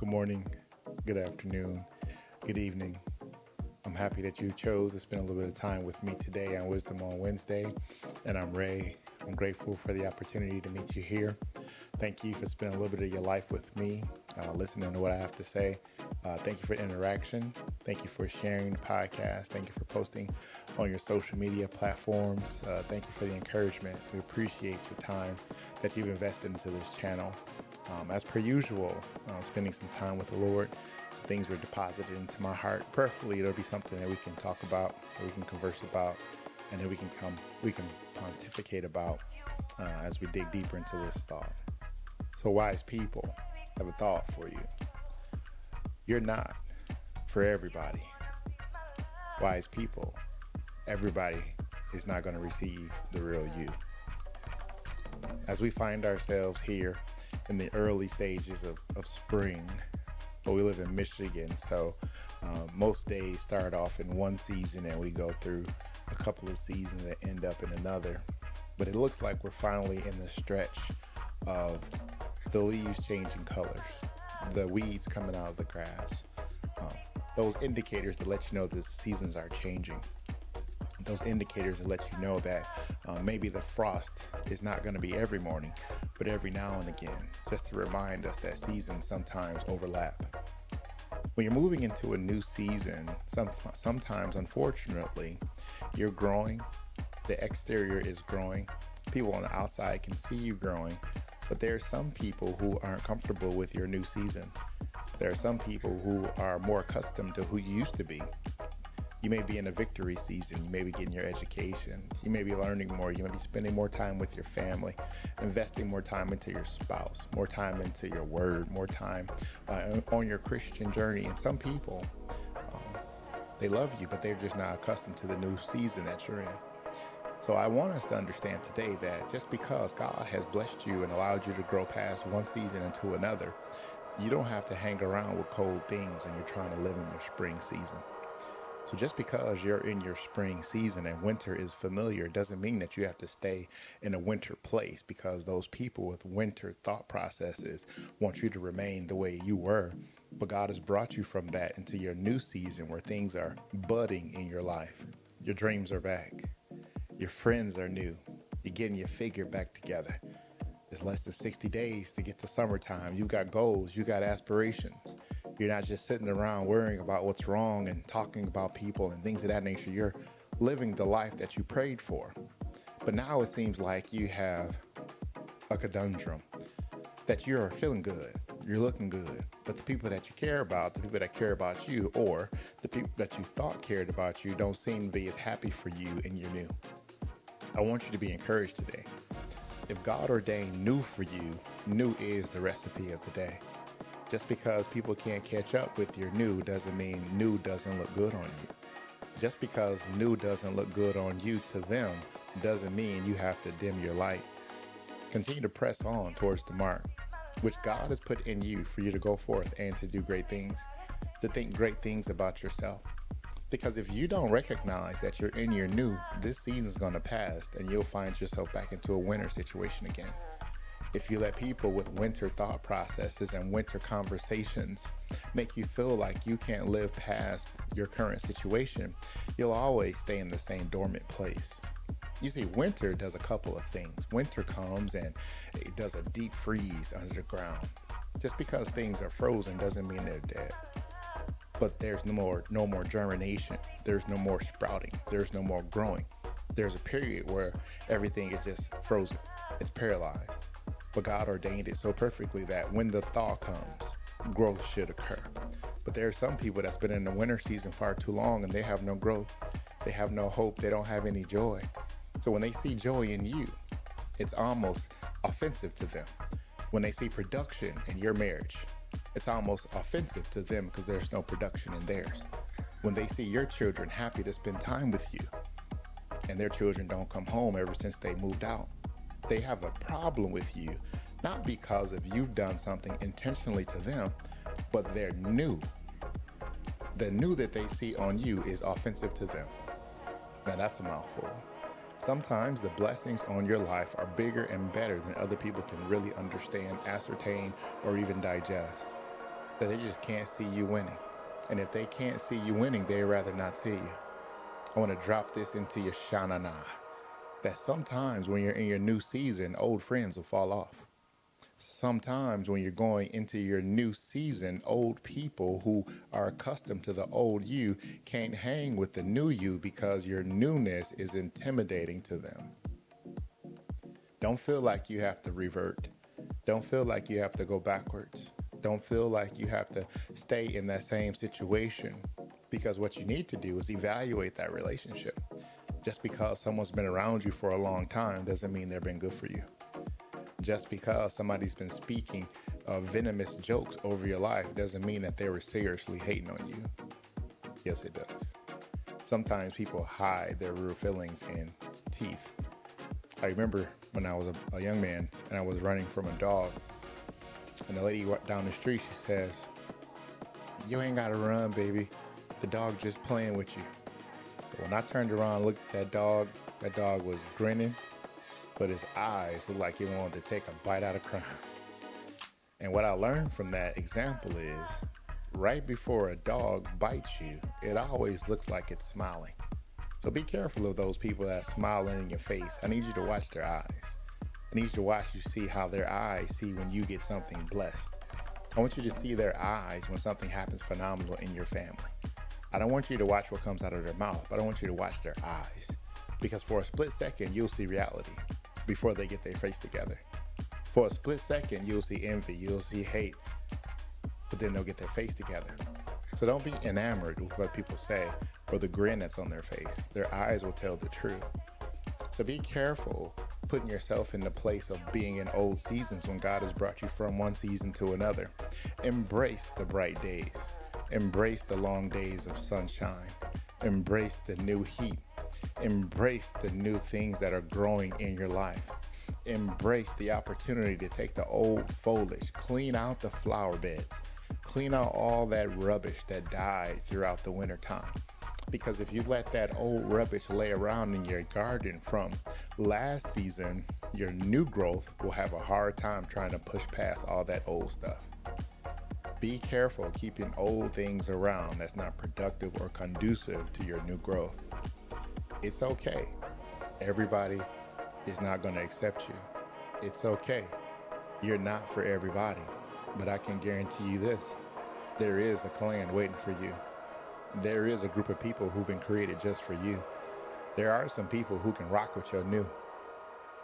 Good morning, good afternoon, good evening. I'm happy that you chose to spend a little bit of time with me today on Wisdom on Wednesday. And I'm Ray. I'm grateful for the opportunity to meet you here. Thank you for spending a little bit of your life with me, listening to what I have to say. Thank you for interaction. Thank you for sharing the podcast. Thank you for posting on your social media platforms. Thank you for the encouragement. We appreciate your time that you've invested into this channel. As per usual, spending some time with the Lord. Things were deposited into my heart. Prayerfully, it'll be something that we can talk about, that we can converse about, and that we can pontificate about as we dig deeper into this thought. So, wise people, have a thought for you. You're not for everybody. Wise people, everybody is not going to receive the real you. As we find ourselves here in the early stages of spring, but we live in Michigan, so most days start off in one season and we go through a couple of seasons that end up in another. But it looks like we're finally in the stretch of the leaves changing colors, the weeds coming out of the grass, those indicators that let you know the seasons are changing. Those indicators that let you know that maybe the frost is not going to be every morning, but every now and again, just to remind us that seasons sometimes overlap. When you're moving into a new season, sometimes, unfortunately, you're growing. The exterior is growing. People on the outside can see you growing, but there are some people who aren't comfortable with your new season. There are some people who are more accustomed to who you used to be. You may be in a victory season. You may be getting your education. You may be learning more. You may be spending more time with your family, investing more time into your spouse, more time into your word, more time on your Christian journey. And some people, they love you, but they're just not accustomed to the new season that you're in. So I want us to understand today that just because God has blessed you and allowed you to grow past one season into another, you don't have to hang around with cold things when you're trying to live in your spring season. So just because you're in your spring season and winter is familiar doesn't mean that you have to stay in a winter place, because those people with winter thought processes want you to remain the way you were. But God has brought you from that into your new season where things are budding in your life. Your dreams are back. Your friends are new. You're getting your figure back together. It's less than 60 days to get to summertime. You've got goals. You got aspirations. You're not just sitting around worrying about what's wrong and talking about people and things of that nature. You're living the life that you prayed for. But now it seems like you have a conundrum, that you're feeling good, you're looking good, but the people that you care about, the people that care about you, or the people that you thought cared about you don't seem to be as happy for you in your new. I want you to be encouraged today. If God ordained new for you, new is the recipe of the day. Just because people can't catch up with your new doesn't mean new doesn't look good on you. Just because new doesn't look good on you to them doesn't mean you have to dim your light. Continue to press on towards the mark, which God has put in you for you to go forth and to do great things, to think great things about yourself. Because if you don't recognize that you're in your new, this season's going to pass and you'll find yourself back into a winter situation again. If you let people with winter thought processes and winter conversations make you feel like you can't live past your current situation, you'll always stay in the same dormant place. You see, winter does a couple of things. Winter comes and it does a deep freeze under the ground. Just because things are frozen doesn't mean they're dead. But there's no more germination. There's no more sprouting. There's no more growing. There's a period where everything is just frozen. It's paralyzed. But God ordained it so perfectly that when the thaw comes, growth should occur. But there are some people that's been in the winter season far too long and they have no growth. They have no hope. They don't have any joy. So when they see joy in you, it's almost offensive to them. When they see production in your marriage, it's almost offensive to them because there's no production in theirs. When they see your children happy to spend time with you and their children don't come home ever since they moved out, they have a problem with you, not because of you've done something intentionally to them, but they're new. The new that they see on you is offensive to them. Now that's a mouthful. Sometimes the blessings on your life are bigger and better than other people can really understand, ascertain, or even digest. that they just can't see you winning. And if they can't see you winning, they'd rather not see you. I want to drop this into your shanana, that sometimes when you're in your new season, old friends will fall off. Sometimes when you're going into your new season, old people who are accustomed to the old you can't hang with the new you because your newness is intimidating to them. Don't feel like you have to revert. Don't feel like you have to go backwards. Don't feel like you have to stay in that same situation, because what you need to do is evaluate that relationship. Just because someone's been around you for a long time doesn't mean they've been good for you. Just because somebody's been speaking venomous jokes over your life doesn't mean that they were seriously hating on you. Yes, it does. Sometimes people hide their real feelings in teeth. I remember when I was a young man and I was running from a dog, and the lady walked down the street, she says, "You ain't gotta run, baby. The dog just playing with you." But when I turned around and looked at that dog was grinning, but his eyes looked like he wanted to take a bite out of crime. And what I learned from that example is, right before a dog bites you, it always looks like it's smiling. So be careful of those people that are smiling in your face. I need you to watch their eyes. I need you to watch you see how their eyes see when you get something blessed. I want you to see their eyes when something happens phenomenal in your family. I don't want you to watch what comes out of their mouth, but I want you to watch their eyes. Because for a split second, you'll see reality before they get their face together. For a split second, you'll see envy, you'll see hate, but then they'll get their face together. So don't be enamored with what people say or the grin that's on their face. Their eyes will tell the truth. So be careful putting yourself in the place of being in old seasons when God has brought you from one season to another. Embrace the bright days. Embrace the long days of sunshine. Embrace the new heat. Embrace the new things that are growing in your life. Embrace the opportunity to take the old foliage, clean out the flower beds, clean out all that rubbish that died throughout the winter time. Because if you let that old rubbish lay around in your garden from last season, your new growth will have a hard time trying to push past all that old stuff. Be careful keeping old things around that's not productive or conducive to your new growth. It's okay. Everybody is not going to accept you. It's okay. You're not for everybody. But I can guarantee you this. There is a clan waiting for you. There is a group of people who've been created just for you. There are some people who can rock with your new.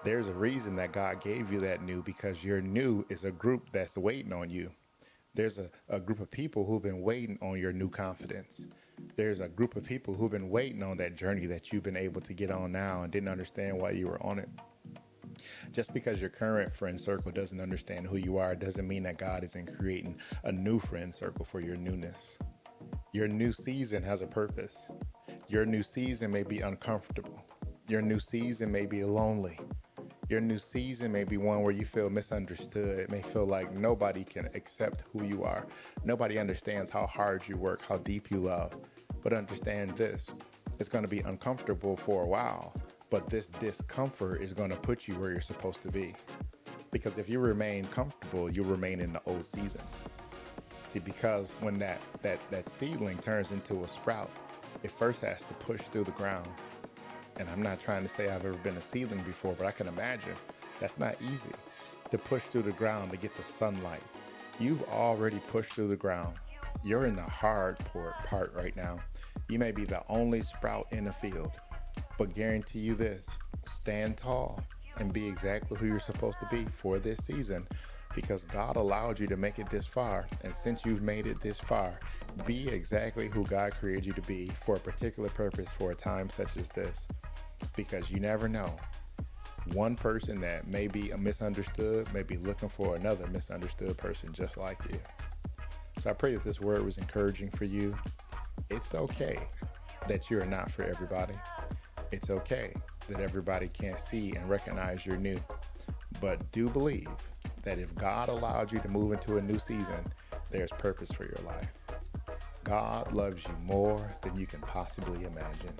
There's a reason that God gave you that new, because your new is a group that's waiting on you. There's a group of people who've been waiting on your new confidence. There's a group of people who've been waiting on that journey that you've been able to get on now and didn't understand why you were on it. Just because your current friend circle doesn't understand who you are doesn't mean that God isn't creating a new friend circle for your newness. Your new season has a purpose. Your new season may be uncomfortable. Your new season may be lonely. Your new season may be one where you feel misunderstood. It may feel like nobody can accept who you are. Nobody understands how hard you work, how deep you love. But understand this, it's going to be uncomfortable for a while, but this discomfort is going to put you where you're supposed to be. Because if you remain comfortable, you'll remain in the old season. See, because when that seedling turns into a sprout, it first has to push through the ground. And I'm not trying to say I've ever been a seedling before, but I can imagine that's not easy to push through the ground to get the sunlight. You've already pushed through the ground. You're in the hard part right now. You may be the only sprout in the field, but guarantee you this, stand tall and be exactly who you're supposed to be for this season, because God allowed you to make it this far. And since you've made it this far, be exactly who God created you to be for a particular purpose for a time such as this. Because you never know. One person that may be misunderstood may be looking for another misunderstood person just like you. So I pray that this word was encouraging for you. It's okay that you're not for everybody. It's okay that everybody can't see and recognize you're new. But do believe that if God allowed you to move into a new season, there's purpose for your life. God loves you more than you can possibly imagine.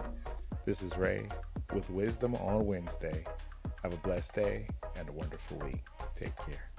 This is Ray with Wisdom on Wednesday. Have a blessed day and a wonderful week. Take care.